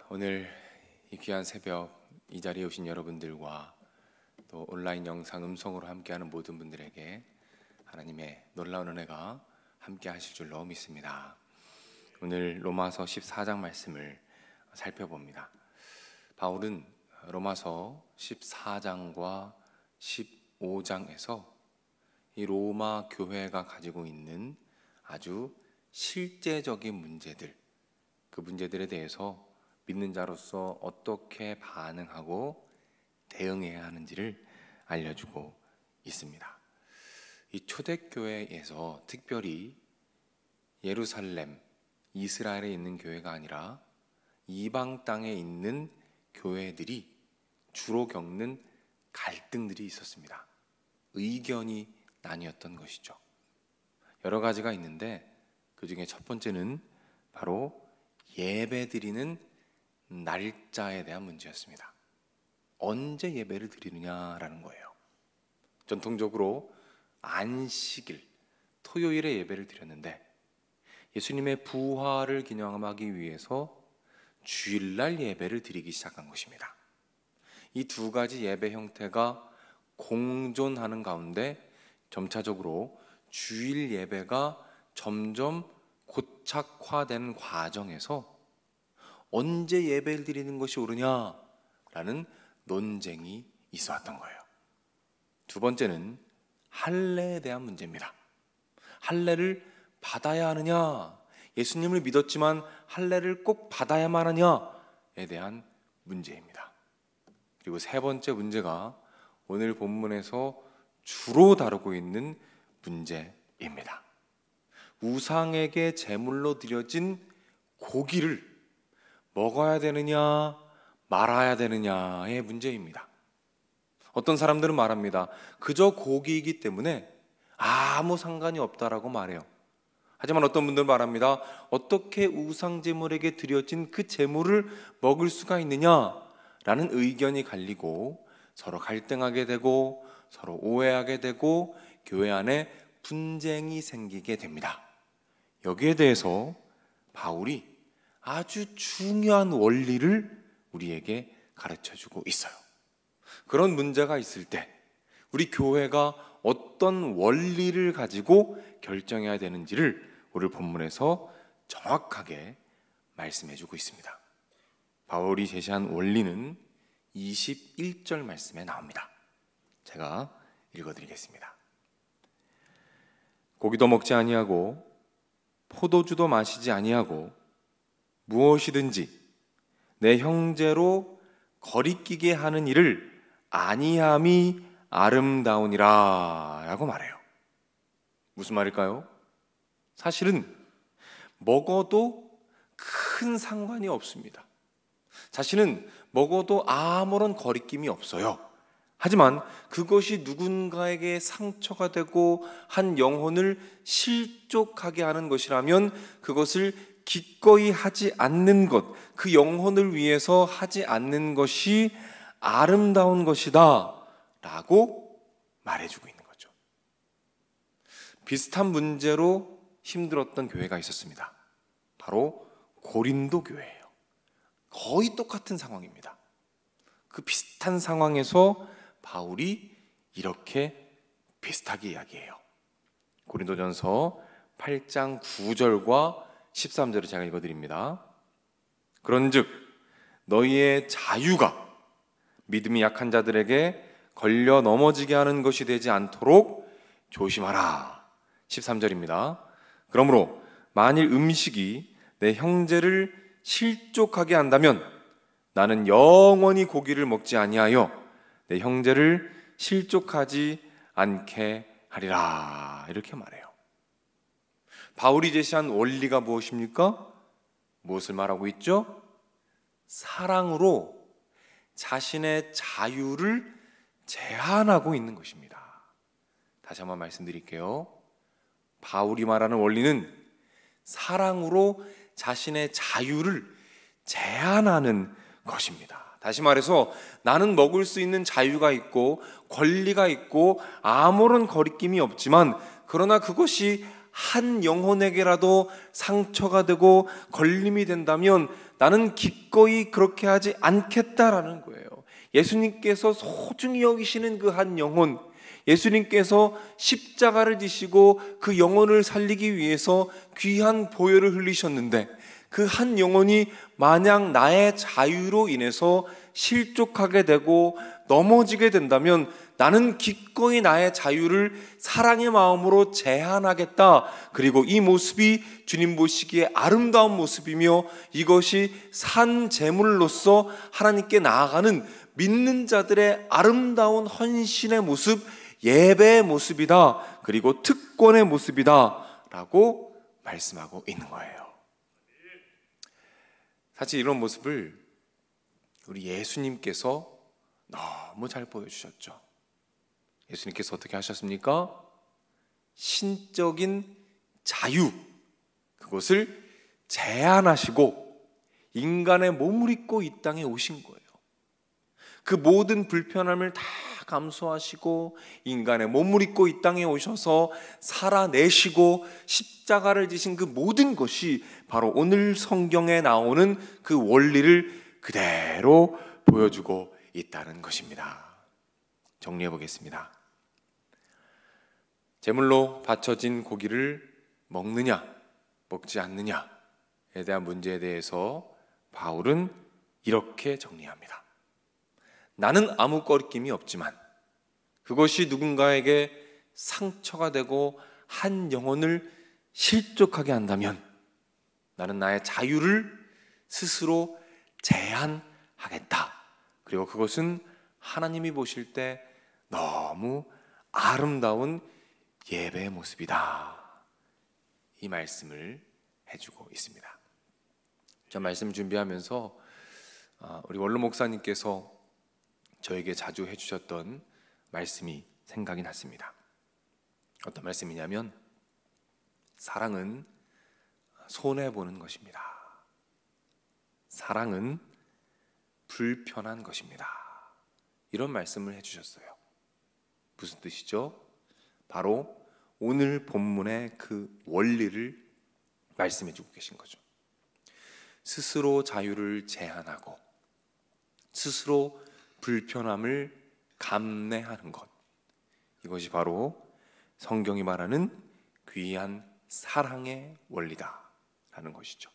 오늘 이 귀한 새벽 이 자리에 오신 여러분들과 또 온라인 영상 음성으로 함께하는 모든 분들에게 하나님의 놀라운 은혜가 함께 하실 줄로 믿습니다. 오늘 로마서 14장 말씀을 살펴봅니다. 바울은 로마서 14장과 15장에서 이 로마 교회가 가지고 있는 아주 실제적인 문제들, 그 문제들에 대해서 믿는 자로서 어떻게 반응하고 대응해야 하는지를 알려주고 있습니다. 이 초대교회에서 특별히 예루살렘, 이스라엘에 있는 교회가 아니라 이방 땅에 있는 교회들이 주로 겪는 갈등들이 있었습니다. 의견이 나뉘었던 것이죠. 여러 가지가 있는데 그 중에 첫 번째는 바로 예배드리는 날짜에 대한 문제였습니다. 언제 예배를 드리느냐라는 거예요. 전통적으로 안식일, 토요일에 예배를 드렸는데 예수님의 부활을 기념하기 위해서 주일날 예배를 드리기 시작한 것입니다. 이 두 가지 예배 형태가 공존하는 가운데 점차적으로 주일 예배가 점점 고착화되는 과정에서 언제 예배를 드리는 것이 옳으냐라는 논쟁이 있어 왔던 거예요. 두 번째는 할례에 대한 문제입니다. 할례를 받아야 하느냐, 예수님을 믿었지만 할례를 꼭 받아야만 하느냐에 대한 문제입니다. 그리고 세 번째 문제가 오늘 본문에서 주로 다루고 있는 문제입니다. 우상에게 제물로 드려진 고기를 먹어야 되느냐 말아야 되느냐의 문제입니다. 어떤 사람들은 말합니다. 그저 고기이기 때문에 아무 상관이 없다라고 말해요. 하지만 어떤 분들은 말합니다. 어떻게 우상 제물에게 드려진 그 제물을 먹을 수가 있느냐라는 의견이 갈리고 서로 갈등하게 되고 서로 오해하게 되고 교회 안에 분쟁이 생기게 됩니다. 여기에 대해서 바울이 아주 중요한 원리를 우리에게 가르쳐주고 있어요. 그런 문제가 있을 때 우리 교회가 어떤 원리를 가지고 결정해야 되는지를 오늘 본문에서 정확하게 말씀해주고 있습니다. 바울이 제시한 원리는 21절 말씀에 나옵니다. 제가 읽어드리겠습니다. 고기도 먹지 아니하고 포도주도 마시지 아니하고 무엇이든지 내 형제로 거리끼게 하는 일을 아니함이 아름다우니라 라고 말해요. 무슨 말일까요? 사실은 먹어도 큰 상관이 없습니다. 자신은 먹어도 아무런 거리낌이 없어요. 하지만 그것이 누군가에게 상처가 되고 한 영혼을 실족하게 하는 것이라면 그것을 기꺼이 하지 않는 것, 그 영혼을 위해서 하지 않는 것이 아름다운 것이다 라고 말해주고 있는 거죠. 비슷한 문제로 힘들었던 교회가 있었습니다. 바로 고린도 교회예요. 거의 똑같은 상황입니다. 그 비슷한 상황에서 바울이 이렇게 비슷하게 이야기해요. 고린도전서 8장 9절과 13절을 제가 읽어드립니다. 그런즉 너희의 자유가 믿음이 약한 자들에게 걸려 넘어지게 하는 것이 되지 않도록 조심하라. 13절입니다. 그러므로 만일 음식이 내 형제를 실족하게 한다면 나는 영원히 고기를 먹지 아니하여 내 형제를 실족하지 않게 하리라. 이렇게 말해요. 바울이 제시한 원리가 무엇입니까? 무엇을 말하고 있죠? 사랑으로 자신의 자유를 제한하고 있는 것입니다. 다시 한번 말씀드릴게요. 바울이 말하는 원리는 사랑으로 자신의 자유를 제한하는 것입니다. 다시 말해서 나는 먹을 수 있는 자유가 있고 권리가 있고 아무런 거리낌이 없지만 그러나 그것이 한 영혼에게라도 상처가 되고 걸림이 된다면 나는 기꺼이 그렇게 하지 않겠다라는 거예요. 예수님께서 소중히 여기시는 그 한 영혼, 예수님께서 십자가를 지시고 그 영혼을 살리기 위해서 귀한 보혈을 흘리셨는데 그 한 영혼이 만약 나의 자유로 인해서 실족하게 되고 넘어지게 된다면 나는 기꺼이 나의 자유를 사랑의 마음으로 제한하겠다. 그리고 이 모습이 주님 보시기에 아름다운 모습이며 이것이 산 제물로서 하나님께 나아가는 믿는 자들의 아름다운 헌신의 모습, 예배의 모습이다. 그리고 특권의 모습이다 라고 말씀하고 있는 거예요. 사실 이런 모습을 우리 예수님께서 너무 잘 보여주셨죠. 예수님께서 어떻게 하셨습니까? 신적인 자유, 그것을 제한하시고 인간의 몸을 입고 이 땅에 오신 거예요. 그 모든 불편함을 다 감수하시고 인간의 몸을 입고 이 땅에 오셔서 살아내시고 십자가를 지신 그 모든 것이 바로 오늘 성경에 나오는 그 원리를 그대로 보여주고 있다는 것입니다. 정리해 보겠습니다. 제물로 바쳐진 고기를 먹느냐 먹지 않느냐에 대한 문제에 대해서 바울은 이렇게 정리합니다. 나는 아무 꺼리낌이 없지만 그것이 누군가에게 상처가 되고 한 영혼을 실족하게 한다면 나는 나의 자유를 스스로 제한하겠다. 그리고 그것은 하나님이 보실 때 너무 아름다운 예배의 모습이다. 이 말씀을 해주고 있습니다. 저 말씀 준비하면서 우리 원로 목사님께서 저에게 자주 해주셨던 말씀이 생각이 났습니다. 어떤 말씀이냐면 사랑은 손해보는 것입니다. 사랑은 불편한 것입니다. 이런 말씀을 해주셨어요. 무슨 뜻이죠? 바로 오늘 본문의 그 원리를 말씀해주고 계신 거죠. 스스로 자유를 제한하고 스스로 불편함을 감내하는 것, 이것이 바로 성경이 말하는 귀한 사랑의 원리다라는 것이죠.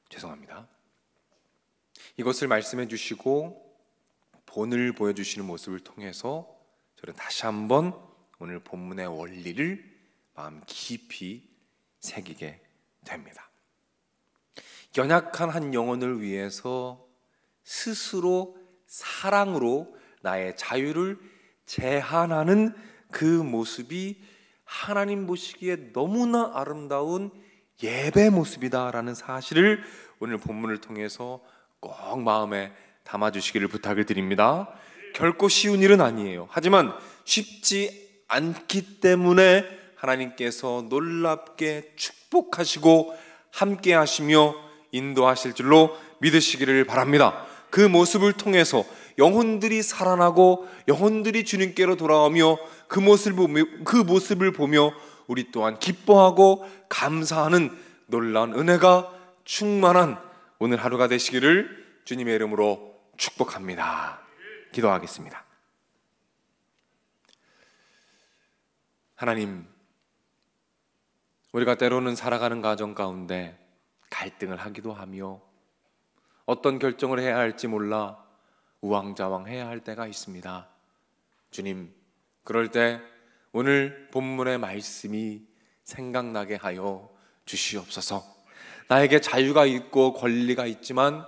죄송합니다. 이것을 말씀해 주시고 본을 보여주시는 모습을 통해서 저는 다시 한번 오늘 본문의 원리를 마음 깊이 새기게 됩니다. 연약한 한 영혼을 위해서 스스로 사랑으로 나의 자유를 제한하는 그 모습이 하나님 보시기에 너무나 아름다운 예배 모습이다라는 사실을 오늘 본문을 통해서 꼭 마음에 담아주시기를 부탁을 드립니다. 결코 쉬운 일은 아니에요. 하지만 쉽지 않기 때문에 하나님께서 놀랍게 축복하시고 함께 하시며 인도하실 줄로 믿으시기를 바랍니다. 그 모습을 통해서 영혼들이 살아나고 영혼들이 주님께로 돌아오며 그 모습을 보며 우리 또한 기뻐하고 감사하는 놀라운 은혜가 충만한 오늘 하루가 되시기를 주님의 이름으로 축복합니다. 기도하겠습니다. 하나님, 우리가 때로는 살아가는 가정 가운데 갈등을 하기도 하며 어떤 결정을 해야 할지 몰라 우왕좌왕해야 할 때가 있습니다. 주님, 그럴 때 오늘 본문의 말씀이 생각나게 하여 주시옵소서. 나에게 자유가 있고 권리가 있지만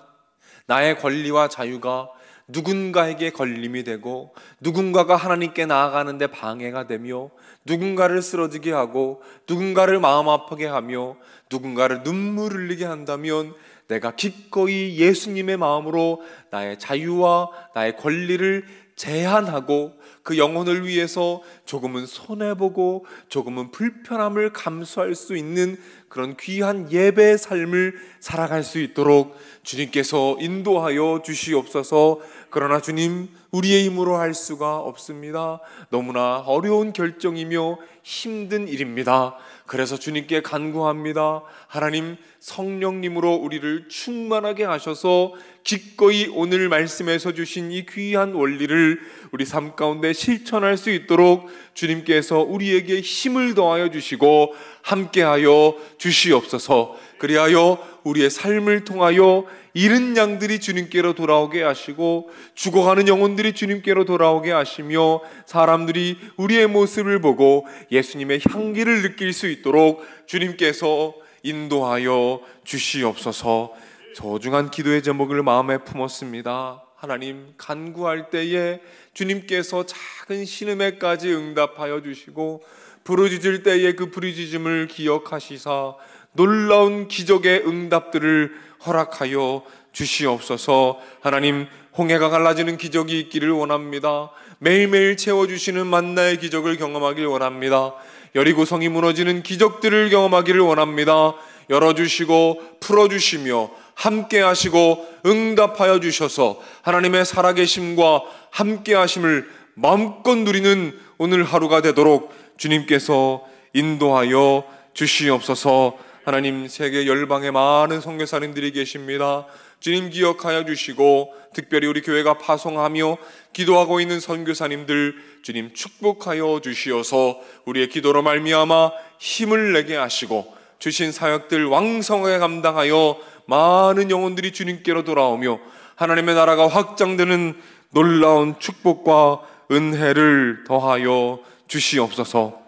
나의 권리와 자유가 누군가에게 걸림이 되고 누군가가 하나님께 나아가는데 방해가 되며 누군가를 쓰러지게 하고 누군가를 마음 아프게 하며 누군가를 눈물 흘리게 한다면 내가 기꺼이 예수님의 마음으로 나의 자유와 나의 권리를 제한하고 그 영혼을 위해서 조금은 손해보고 조금은 불편함을 감수할 수 있는 그런 귀한 예배의 삶을 살아갈 수 있도록 주님께서 인도하여 주시옵소서. 그러나 주님, 우리의 힘으로 할 수가 없습니다. 너무나 어려운 결정이며 힘든 일입니다. 그래서 주님께 간구합니다. 하나님, 성령님으로 우리를 충만하게 하셔서 기꺼이 오늘 말씀에서 주신 이 귀한 원리를 우리 삶 가운데 실천할 수 있도록 주님께서 우리에게 힘을 더하여 주시고 함께하여 주시옵소서. 그리하여 우리의 삶을 통하여 잃은 양들이 주님께로 돌아오게 하시고 죽어가는 영혼들이 주님께로 돌아오게 하시며 사람들이 우리의 모습을 보고 예수님의 향기를 느낄 수 있도록 주님께서 인도하여 주시옵소서. 소중한 기도의 제목을 마음에 품었습니다. 하나님, 간구할 때에 주님께서 작은 신음에까지 응답하여 주시고 부르짖을 때에 그 부르짖음을 기억하시사 놀라운 기적의 응답들을 허락하여 주시옵소서. 하나님, 홍해가 갈라지는 기적이 있기를 원합니다. 매일매일 채워주시는 만나의 기적을 경험하길 원합니다. 여리고성이 무너지는 기적들을 경험하기를 원합니다. 열어주시고 풀어주시며 함께하시고 응답하여 주셔서 하나님의 살아계심과 함께하심을 마음껏 누리는 오늘 하루가 되도록 주님께서 인도하여 주시옵소서. 하나님, 세계 열방에 많은 선교사님들이 계십니다. 주님 기억하여 주시고 특별히 우리 교회가 파송하며 기도하고 있는 선교사님들 주님 축복하여 주시어서 우리의 기도로 말미암아 힘을 내게 하시고 주신 사역들 왕성하게 감당하여 많은 영혼들이 주님께로 돌아오며 하나님의 나라가 확장되는 놀라운 축복과 은혜를 더하여 주시옵소서.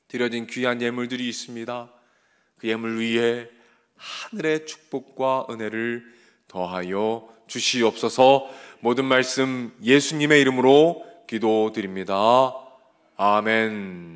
드려진 귀한 예물들이 있습니다. 그 예물 위에 하늘의 축복과 은혜를 더하여 주시옵소서. 모든 말씀 예수님의 이름으로 기도드립니다. 아멘.